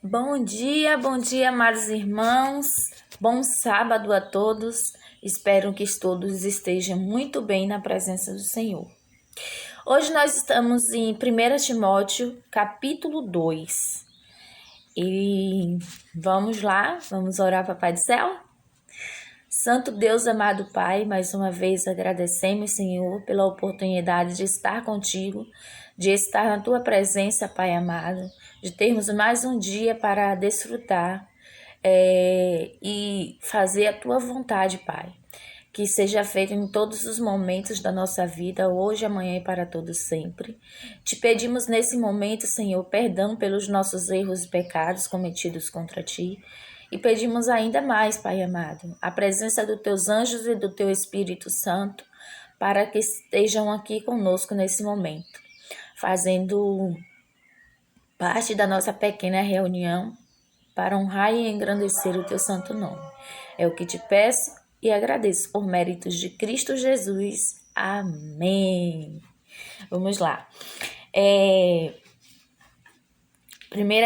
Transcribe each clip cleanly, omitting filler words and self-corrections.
Bom dia, amados irmãos. Bom sábado a todos. Espero que todos estejam muito bem na presença do Senhor. Hoje nós estamos em 1 Timóteo, capítulo 2. E vamos lá, vamos orar, Papai do Céu? Santo Deus, amado Pai, mais uma vez agradecemos, Senhor, pela oportunidade de estar contigo, de estar na Tua presença, Pai amado, de termos mais um dia para desfrutar e fazer a Tua vontade, Pai. Que seja feito em todos os momentos da nossa vida, hoje, amanhã e para todos sempre. Te pedimos nesse momento, Senhor, perdão pelos nossos erros e pecados cometidos contra Ti. E pedimos ainda mais, Pai amado, a presença dos Teus anjos e do Teu Espírito Santo para que estejam aqui conosco nesse momento, fazendo parte da nossa pequena reunião para honrar e engrandecer o Teu santo nome. É o que te peço e agradeço por méritos de Cristo Jesus. Amém. Vamos lá. 1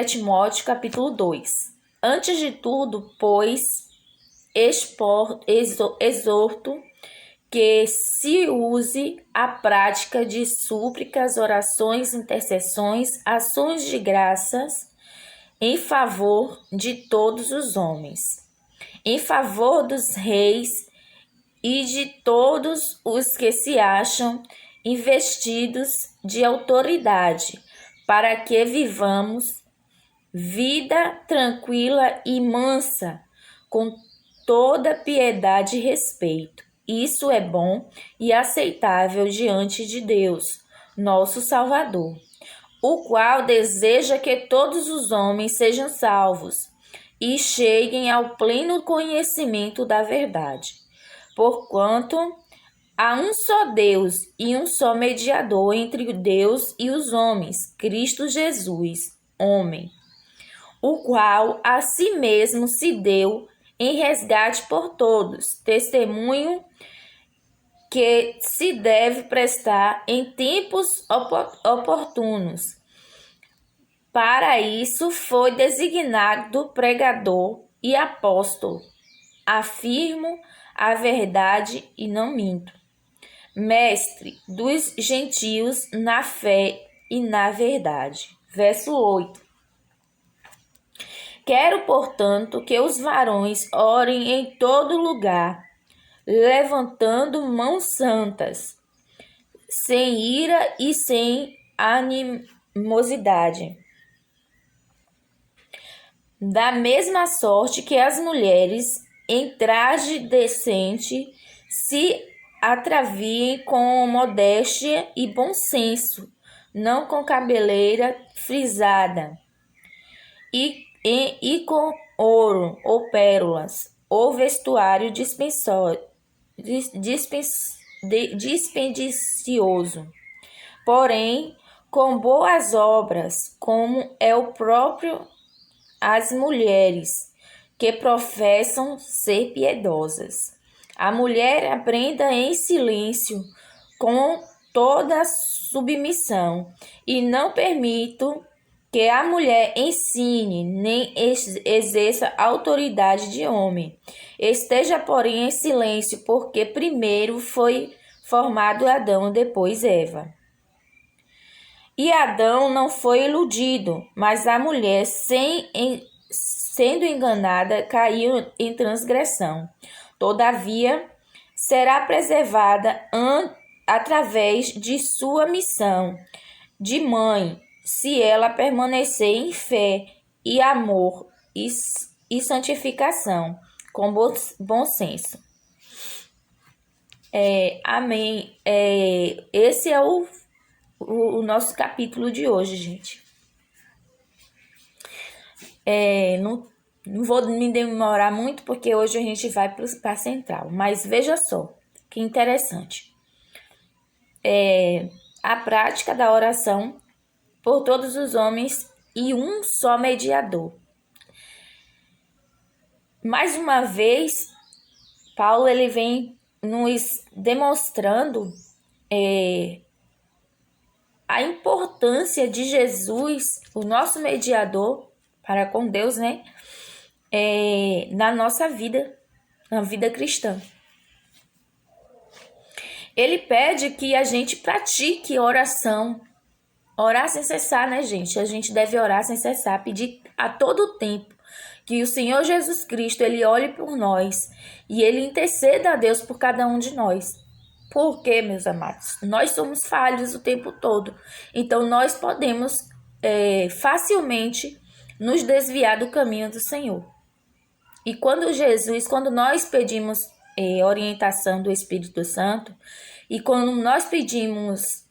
Timóteo, capítulo 2. Antes de tudo, pois, exorto que se use a prática de súplicas, orações, intercessões, ações de graças em favor de todos os homens, em favor dos reis e de todos os que se acham investidos de autoridade, para que vivamos vida tranquila e mansa, com toda piedade e respeito. Isso é bom e aceitável diante de Deus, nosso Salvador, o qual deseja que todos os homens sejam salvos e cheguem ao pleno conhecimento da verdade. Porquanto há um só Deus e um só mediador entre Deus e os homens, Cristo Jesus, homem, o qual a si mesmo se deu em resgate por todos, testemunho que se deve prestar em tempos oportunos. Para isso foi designado pregador e apóstolo. Afirmo a verdade e não minto. Mestre dos gentios na fé e na verdade. Verso 8. Quero, portanto, que os varões orem em todo lugar, levantando mãos santas, sem ira e sem animosidade. Da mesma sorte que as mulheres, em traje decente, se atraviem com modéstia e bom senso, não com cabeleira frisada, e com ouro ou pérolas, ou vestuário dispendicioso, porém com boas obras, como é o próprio as mulheres que professam ser piedosas. A mulher aprenda em silêncio, com toda submissão, e não permito que a mulher ensine, nem exerça autoridade de homem. Esteja, porém, em silêncio, porque primeiro foi formado Adão, depois Eva. E Adão não foi iludido, mas a mulher, sendo enganada, caiu em transgressão. Todavia, será preservada através de sua missão de mãe, se ela permanecer em fé e amor e santificação, com bom senso. Amém. Esse é o nosso capítulo de hoje, gente. Não vou me demorar muito, porque hoje a gente vai para a central. Mas veja só, que interessante. A prática da oração por todos os homens e um só mediador. Mais uma vez, Paulo ele vem nos demonstrando a importância de Jesus, o nosso mediador, para com Deus, né? Na nossa vida, na vida cristã. Ele pede que a gente pratique oração. Orar sem cessar, né, gente? A gente deve orar sem cessar, pedir a todo tempo que o Senhor Jesus Cristo, ele olhe por nós e ele interceda a Deus por cada um de nós. Por quê, meus amados? Nós somos falhos o tempo todo. Então, nós podemos facilmente nos desviar do caminho do Senhor. E quando nós pedimos orientação do Espírito Santo, e quando nós pedimos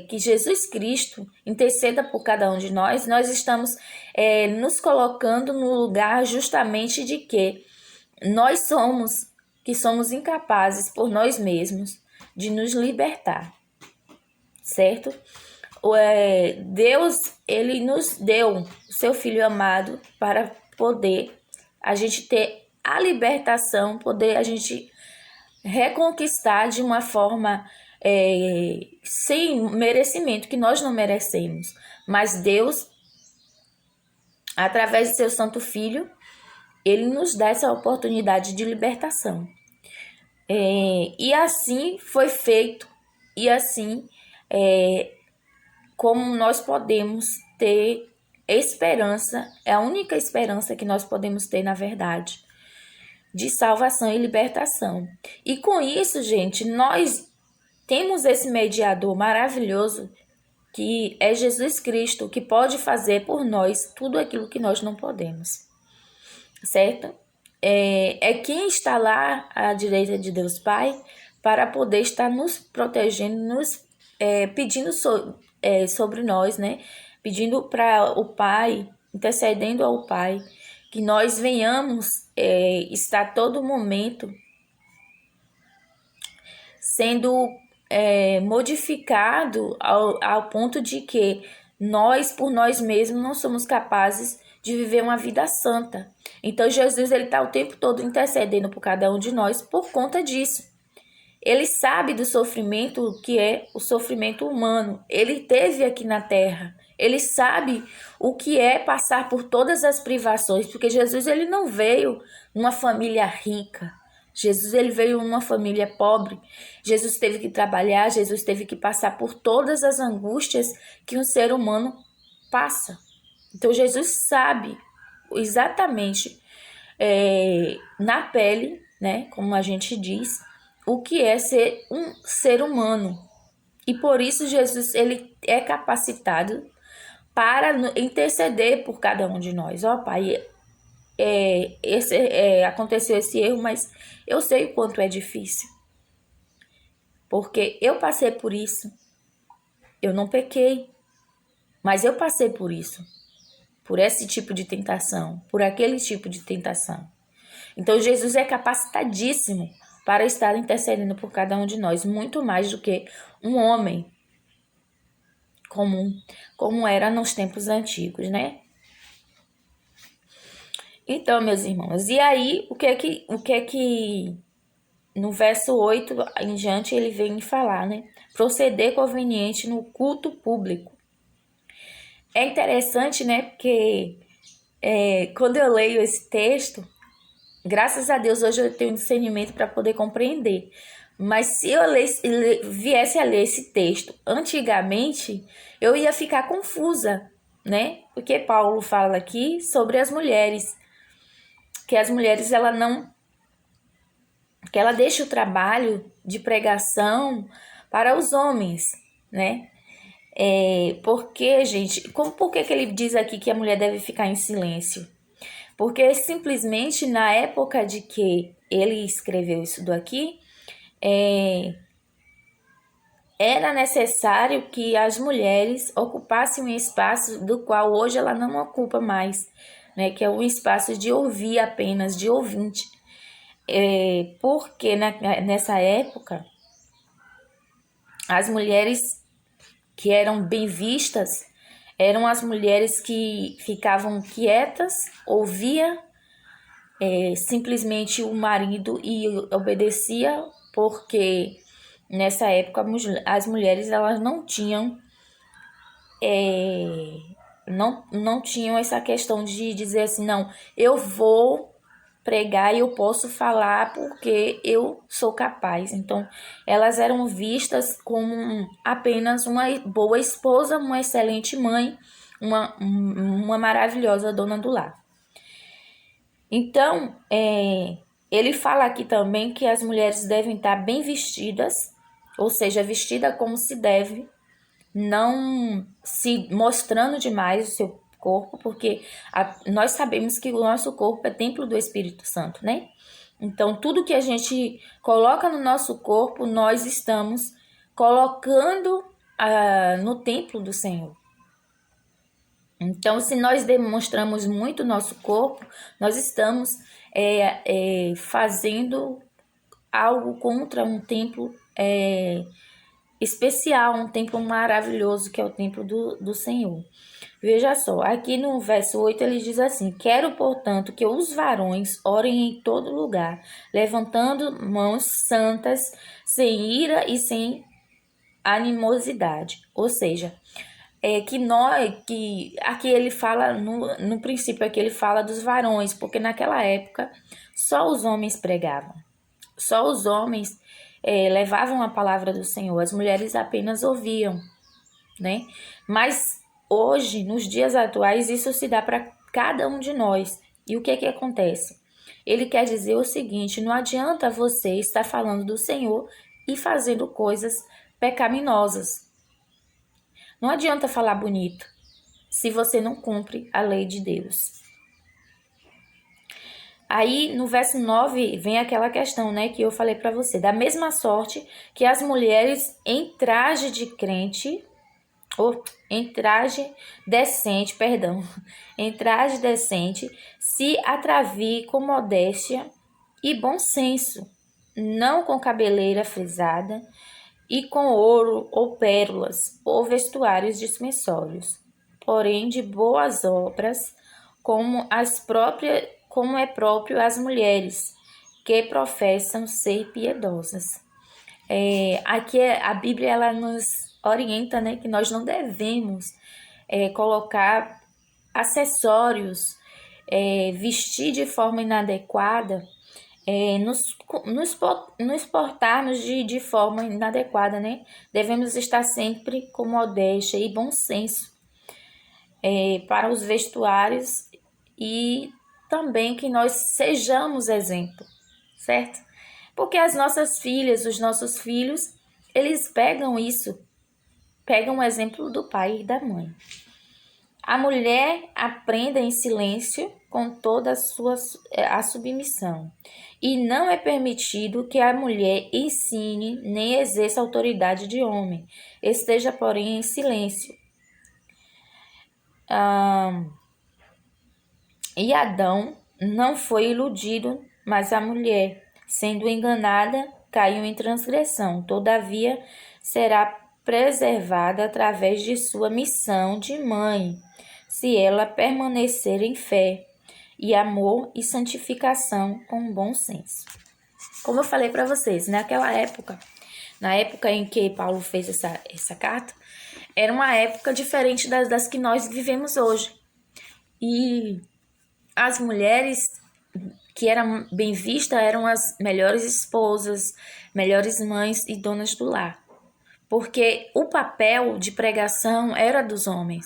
que Jesus Cristo interceda por cada um de nós, nós estamos nos colocando no lugar justamente de que somos incapazes por nós mesmos de nos libertar, certo? Deus, ele nos deu o seu Filho amado para poder a gente ter a libertação, poder a gente reconquistar de uma forma sem merecimento, que nós não merecemos. Mas Deus, através de seu Santo Filho, ele nos dá essa oportunidade de libertação. E assim foi feito, e assim como nós podemos ter esperança, é a única esperança que nós podemos ter, na verdade, de salvação e libertação. E com isso, gente, nós temos esse mediador maravilhoso, que é Jesus Cristo, que pode fazer por nós tudo aquilo que nós não podemos, certo? Quem está lá à direita de Deus Pai para poder estar nos protegendo, nos pedindo sobre nós, né? Pedindo para o Pai, intercedendo ao Pai, que nós venhamos estar todo momento sendo modificado ao ponto de que nós, por nós mesmos, não somos capazes de viver uma vida santa. Então, Jesus está o tempo todo intercedendo por cada um de nós por conta disso. Ele sabe do sofrimento que é o sofrimento humano. Ele teve aqui na terra. Ele sabe o que é passar por todas as privações, porque Jesus ele não veio numa família rica. Jesus ele veio numa família pobre. Jesus teve que trabalhar, Jesus teve que passar por todas as angústias que um ser humano passa. Então Jesus sabe exatamente na pele, né, como a gente diz, o que é ser um ser humano. E por isso Jesus ele é capacitado para interceder por cada um de nós. Ó, Pai, aconteceu esse erro, mas eu sei o quanto é difícil. Porque eu passei por isso. Eu não pequei, mas eu passei por isso. Por esse tipo de tentação, por aquele tipo de tentação. Então Jesus é capacitadíssimo para estar intercedendo por cada um de nós, muito mais do que um homem comum, como era nos tempos antigos, né? Então, meus irmãos, e aí, o que é que no verso 8 em diante ele vem falar, né? Proceder conveniente no culto público. É interessante, né? Porque quando eu leio esse texto, graças a Deus hoje eu tenho discernimento para poder compreender. Mas se eu viesse a ler esse texto antigamente, eu ia ficar confusa, né? Porque Paulo fala aqui sobre as mulheres, que as mulheres que ela deixa o trabalho de pregação para os homens, né? Porque, gente, por que ele diz aqui que a mulher deve ficar em silêncio? Porque simplesmente na época de que ele escreveu isso daqui, era necessário que as mulheres ocupassem um espaço do qual hoje ela não ocupa mais, né? Que é um espaço de ouvir apenas, de ouvinte. Porque nessa época, as mulheres que eram bem vistas eram as mulheres que ficavam quietas, ouvia simplesmente o marido e obedecia, porque nessa época as mulheres elas não tinham Não tinham essa questão de dizer assim, não, eu vou pregar e eu posso falar porque eu sou capaz. Então, elas eram vistas como apenas uma boa esposa, uma excelente mãe, uma maravilhosa dona do lar. Então, ele fala aqui também que as mulheres devem estar bem vestidas, ou seja, vestida como se deve, não se mostrando demais o seu corpo, porque nós sabemos que o nosso corpo é templo do Espírito Santo, né? Então, tudo que a gente coloca no nosso corpo, nós estamos colocando no templo do Senhor. Então, se nós demonstramos muito o nosso corpo, nós estamos fazendo algo contra um templo especial, um templo maravilhoso que é o templo do Senhor. Veja só, aqui no verso 8 ele diz assim: quero, portanto, que os varões orem em todo lugar, levantando mãos santas, sem ira e sem animosidade. Ou seja, que aqui ele fala, no princípio aqui ele fala dos varões, porque naquela época só os homens pregavam, só os homens levavam a palavra do Senhor, as mulheres apenas ouviam, né? Mas hoje, nos dias atuais, isso se dá para cada um de nós. E o que que acontece? Ele quer dizer o seguinte: não adianta você estar falando do Senhor e fazendo coisas pecaminosas. Não adianta falar bonito se você não cumpre a lei de Deus. Aí, no verso 9, vem aquela questão, né, que eu falei para você. Da mesma sorte que as mulheres em traje de crente, ou em traje decente, em traje decente, se atravie com modéstia e bom senso, não com cabeleira frisada, e com ouro ou pérolas, ou vestuários desmensórios, porém de boas obras, como é próprio às mulheres que professam ser piedosas. Aqui a Bíblia ela nos orienta, né, que nós não devemos colocar acessórios, vestir de forma inadequada, nos portarmos de forma inadequada, né? Devemos estar sempre com modéstia e bom senso para os vestuários e também que nós sejamos exemplo, certo? Porque as nossas filhas, os nossos filhos, eles pegam o exemplo do pai e da mãe. A mulher aprenda em silêncio com toda a submissão. E não é permitido que a mulher ensine nem exerça autoridade de homem. Esteja, porém, em silêncio. E Adão não foi iludido, mas a mulher, sendo enganada, caiu em transgressão. Todavia, será preservada através de sua missão de mãe, se ela permanecer em fé e amor e santificação com bom senso. Como eu falei para vocês, naquela época, na época em que Paulo fez essa carta, era uma época diferente das que nós vivemos hoje. E as mulheres que eram bem vistas eram as melhores esposas, melhores mães e donas do lar. Porque o papel de pregação era dos homens,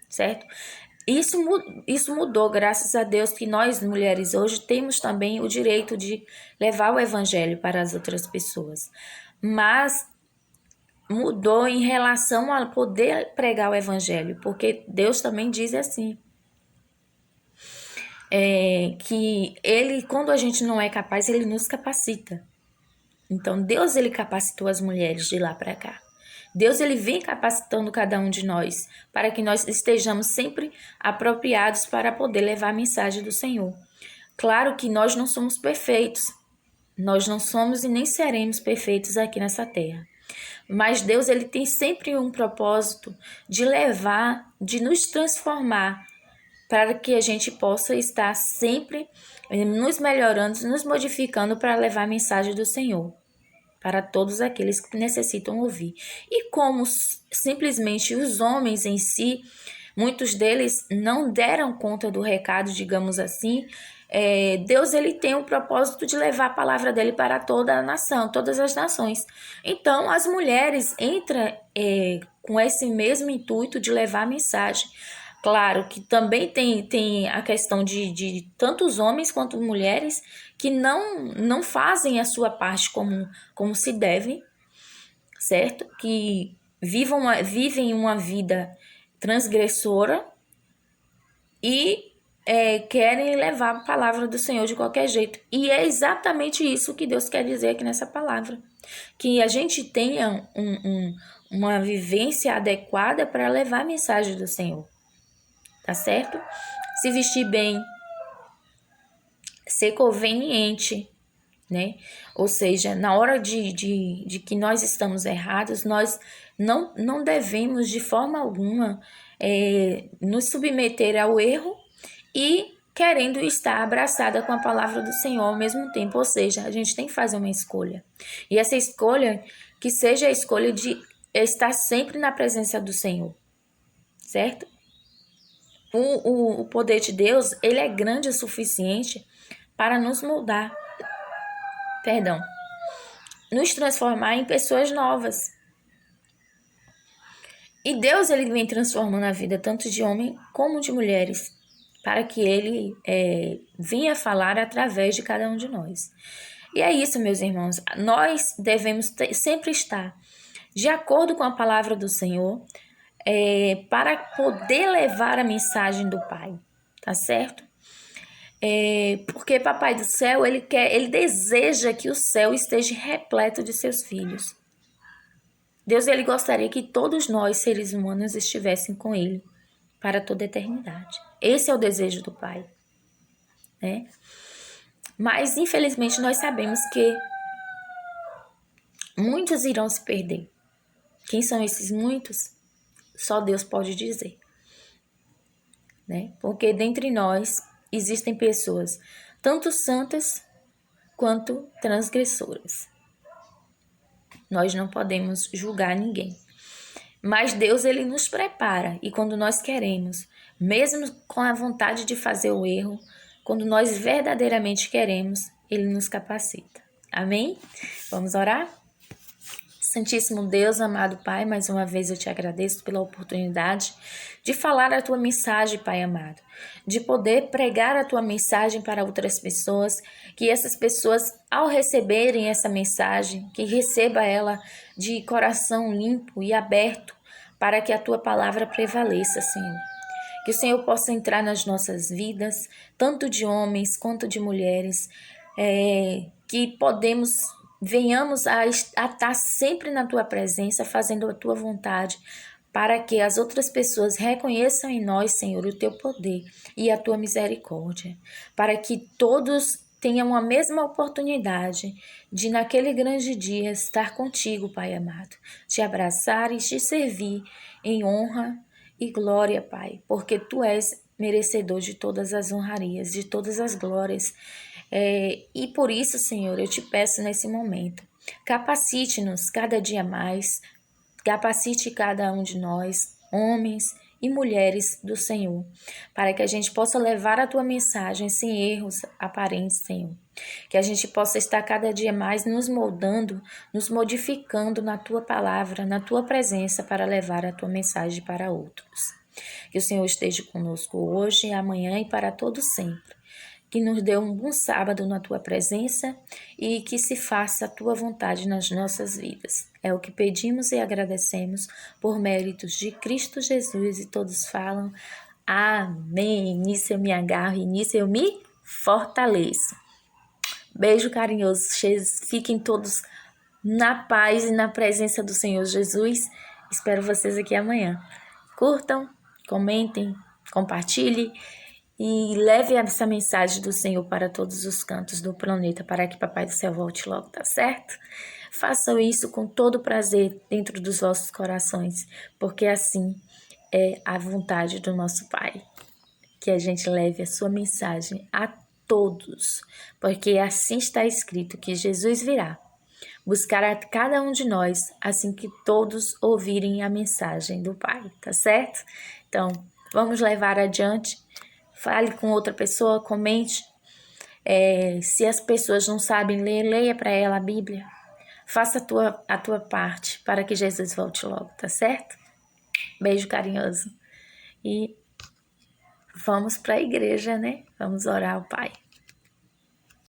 certo? Isso mudou, graças a Deus, que nós, mulheres, hoje temos também o direito de levar o evangelho para as outras pessoas. Mas mudou em relação a poder pregar o evangelho, porque Deus também diz assim, que Ele, quando a gente não é capaz, Ele nos capacita. Então, Deus, Ele capacitou as mulheres de lá para cá. Deus, Ele vem capacitando cada um de nós, para que nós estejamos sempre apropriados para poder levar a mensagem do Senhor. Claro que nós não somos perfeitos, nós não somos e nem seremos perfeitos aqui nessa terra. Mas Deus, Ele tem sempre um propósito de levar, de nos transformar, para que a gente possa estar sempre nos melhorando, nos modificando para levar a mensagem do Senhor para todos aqueles que necessitam ouvir. E como simplesmente os homens em si, muitos deles não deram conta do recado, digamos assim. Deus ele tem o propósito de levar a palavra dele para toda a nação, todas as nações. Então, as mulheres entram com esse mesmo intuito de levar a mensagem. Claro que também tem a questão de tanto os homens quanto mulheres que não fazem a sua parte como se deve, certo? Que vivem uma vida transgressora e querem levar a palavra do Senhor de qualquer jeito. E é exatamente isso que Deus quer dizer aqui nessa palavra. Que a gente tenha uma vivência adequada para levar a mensagem do Senhor. Tá certo? Se vestir bem, ser conveniente, né? Ou seja, na hora de que nós estamos errados, nós não devemos de forma alguma nos submeter ao erro e querendo estar abraçada com a palavra do Senhor ao mesmo tempo. Ou seja, a gente tem que fazer uma escolha. E essa escolha, que seja a escolha de estar sempre na presença do Senhor, certo? O poder de Deus, ele é grande o suficiente para nos moldar, nos transformar em pessoas novas. E Deus, ele vem transformando a vida tanto de homem como de mulheres, para que ele venha falar através de cada um de nós. E é isso, meus irmãos, nós devemos sempre estar de acordo com a palavra do Senhor, para poder levar a mensagem do Pai, tá certo? Porque Papai do Céu, ele deseja que o céu esteja repleto de seus filhos. Deus, ele gostaria que todos nós, seres humanos, estivessem com ele para toda a eternidade. Esse é o desejo do Pai, né? Mas, infelizmente, nós sabemos que muitos irão se perder. Quem são esses muitos? Só Deus pode dizer, né? Porque dentre nós existem pessoas tanto santas quanto transgressoras. Nós não podemos julgar ninguém. Mas Deus, ele nos prepara. E quando nós queremos, mesmo com a vontade de fazer o erro, quando nós verdadeiramente queremos, ele nos capacita. Amém? Vamos orar? Santíssimo Deus, amado Pai, mais uma vez eu te agradeço pela oportunidade de falar a tua mensagem, Pai amado, de poder pregar a tua mensagem para outras pessoas, que essas pessoas, ao receberem essa mensagem, que receba ela de coração limpo e aberto, para que a tua palavra prevaleça, Senhor. Que o Senhor possa entrar nas nossas vidas, tanto de homens quanto de mulheres, que venhamos a estar sempre na tua presença, fazendo a tua vontade, para que as outras pessoas reconheçam em nós, Senhor, o teu poder e a tua misericórdia, para que todos tenham a mesma oportunidade de, naquele grande dia, estar contigo, Pai amado, te abraçar e te servir em honra e glória, Pai, porque tu és merecedor de todas as honrarias, de todas as glórias. E por isso, Senhor, eu te peço nesse momento, capacite-nos cada dia mais, capacite cada um de nós, homens e mulheres do Senhor, para que a gente possa levar a tua mensagem sem erros aparentes, Senhor. Que a gente possa estar cada dia mais nos moldando, nos modificando na tua palavra, na tua presença, para levar a tua mensagem para outros. Que o Senhor esteja conosco hoje, amanhã e para todo sempre. Que nos dê um bom sábado na tua presença e que se faça a tua vontade nas nossas vidas. É o que pedimos e agradecemos por méritos de Cristo Jesus, e todos falam amém. Nisso eu me agarro e nisso eu me fortaleço. Beijo carinhoso, fiquem todos na paz e na presença do Senhor Jesus. Espero vocês aqui amanhã. Curtam, comentem, compartilhem e leve essa mensagem do Senhor para todos os cantos do planeta, para que Papai do Céu volte logo, tá certo? Façam isso com todo prazer dentro dos vossos corações, porque assim é a vontade do nosso Pai. Que a gente leve a sua mensagem a todos, porque assim está escrito que Jesus virá buscar a cada um de nós assim que todos ouvirem a mensagem do Pai, tá certo? Então, Vamos levar adiante. Fale com outra pessoa, comente. Se as pessoas não sabem ler, leia para ela a Bíblia. Faça a tua parte para que Jesus volte logo, tá certo? Beijo carinhoso. E vamos para a igreja, né? Vamos orar ao Pai.